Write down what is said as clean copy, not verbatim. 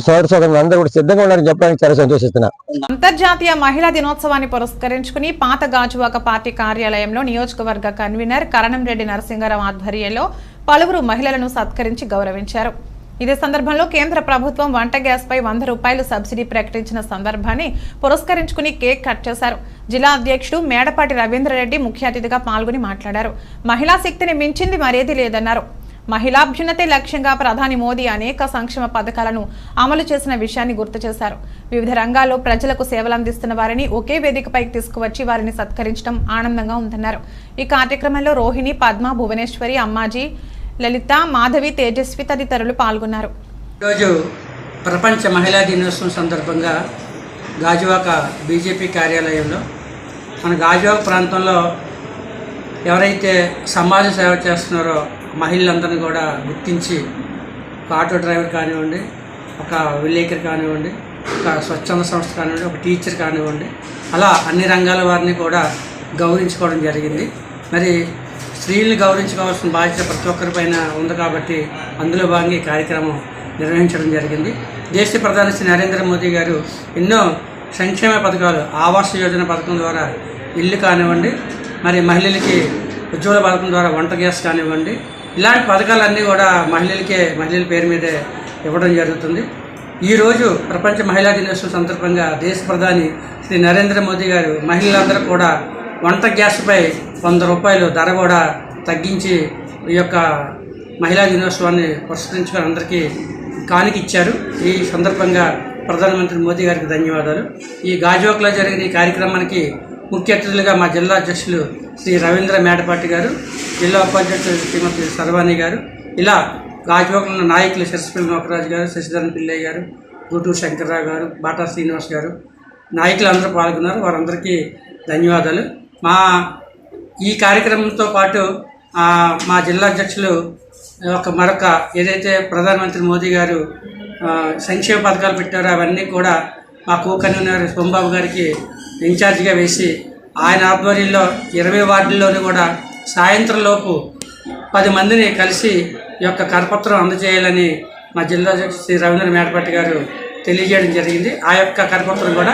సోదర సోదరులు అందరూ కూడా సిద్ధంగా ఉన్నారని చెప్పడానికి చాలా సంతోషిస్తున్నా. అంతర్జాతీయ మహిళా దినోత్సవాన్ని పురస్కరించుకుని పాత గాజువాక పార్టీ కార్యాలయంలో నియోజకవర్గ కన్వీనర్ కరణంరెడ్డి నరసింగారావు ఆధ్వర్యంలో పలువురు మహిళలను సత్కరించి గౌరవించారు. ఇదే సందర్భంలో కేంద్ర ప్రభుత్వం వంట గ్యాస్ పై ₹100 సబ్సిడీ ప్రకటించిన సందర్భాన్ని పురస్కరించుకుని కేక్ కట్ చేశారు. జిల్లా అధ్యక్షుడు మేడపాటి రవీంద్రరెడ్డి ముఖ్య అతిథిగా పాల్గొని మాట్లాడారు. మహిళా శక్తిని మించింది మరేదీ లేదన్నారు. మహిళాభ్యున్నతే లక్ష్యంగా ప్రధాని మోదీ అనేక సంక్షేమ పథకాలను అమలు చేసిన విషయాన్ని గుర్తు చేశారు. వివిధ రంగాల్లో ప్రజలకు సేవలందిస్తున్న వారిని ఒకే వేదికపైకి తీసుకువచ్చి వారిని సత్కరించడం ఆనందంగా ఉందన్నారు. ఈ కార్యక్రమంలో రోహిణి, పద్మ, భువనేశ్వరి, అమ్మాజీ, లలిత, మాధవి, తేజస్వి తదితరులు పాల్గొన్నారు. ఈరోజు ప్రపంచ మహిళా దినోత్సవం సందర్భంగా గాజువాక బీజేపీ కార్యాలయంలో మన గాజువాక ప్రాంతంలో ఎవరైతే సమాజ సేవ చేస్తున్నారో మహిళలందరినీ కూడా గుర్తించి ఒక ఆటో డ్రైవర్ కానివ్వండి, ఒక విలేకరి కానివ్వండి, ఒక స్వచ్ఛంద సంస్థ కానివ్వండి, ఒక టీచర్ కానివ్వండి, అలా అన్ని రంగాల వారిని కూడా గౌరవించుకోవడం జరిగింది. మరి స్త్రీలను గౌరవించుకోవాల్సిన బాధ్యత ప్రతి ఒక్కరిపైన ఉంది కాబట్టి అందులో భాగంగా ఈ కార్యక్రమం నిర్వహించడం జరిగింది. దేశ ప్రధాని శ్రీ నరేంద్ర మోదీ గారు ఎన్నో సంక్షేమ పథకాలు, ఆవాస యోజన పథకం ద్వారా ఇల్లు కానివ్వండి, మరి మహిళలకి ఉజ్వల పథకం ద్వారా వంట గ్యాస్ కానివ్వండి, ఇలాంటి పథకాలన్నీ కూడా మహిళల పేరు మీదే ఇవ్వడం జరుగుతుంది. ఈరోజు ప్రపంచ మహిళా దినోత్సవం సందర్భంగా దేశ ప్రధాని శ్రీ నరేంద్ర మోదీ గారు మహిళలందరూ కూడా వంట గ్యాస్పై ₹100 ధర కూడా తగ్గించి ఈ యొక్క మహిళా దినోత్సవాన్ని పురస్కరించుకొని అందరికీ కానుక ఇచ్చారు. ఈ సందర్భంగా ప్రధానమంత్రి మోదీ గారికి ధన్యవాదాలు. ఈ గాజువాకలో జరిగిన ఈ కార్యక్రమానికి ముఖ్య అతిథులుగా మా జిల్లా అధ్యక్షులు శ్రీ రవీంద్ర మేడపాటి గారు, జిల్లా ఉపాధ్యక్షులు శ్రీమతి సర్వాణి గారు, ఇలా గాజువాకలో ఉన్న నాయకులు శశిపల్లి నోకరాజు గారు, శశిధరన్ పిల్లయ్య గారు, గూటూరు శంకర్రావు గారు, బాటా శ్రీనివాస్ గారు, నాయకులు అందరూ పాల్గొన్నారు. వారందరికీ ధన్యవాదాలు. ఈ కార్యక్రమంతో పాటు మా జిల్లా అధ్యక్షులు మరొక ఏదైతే ప్రధానమంత్రి మోదీ గారు సంక్షేమ పథకాలు పెట్టారో అవన్నీ కూడా మా కన్వీనర్ సోమబాబు గారికి ఇన్ఛార్జిగా వేసి ఆయన ఆధ్వర్యంలో 20 వార్డుల్లోనూ కూడా సాయంత్రం లోపు 10 మందిని కలిసి ఈ యొక్క కరపత్రం అందజేయాలని మా జిల్లా అధ్యక్షుడు శ్రీ రవీంద్ర మేడపాటి గారు తెలియజేయడం జరిగింది. ఆ యొక్క కరపత్రం కూడా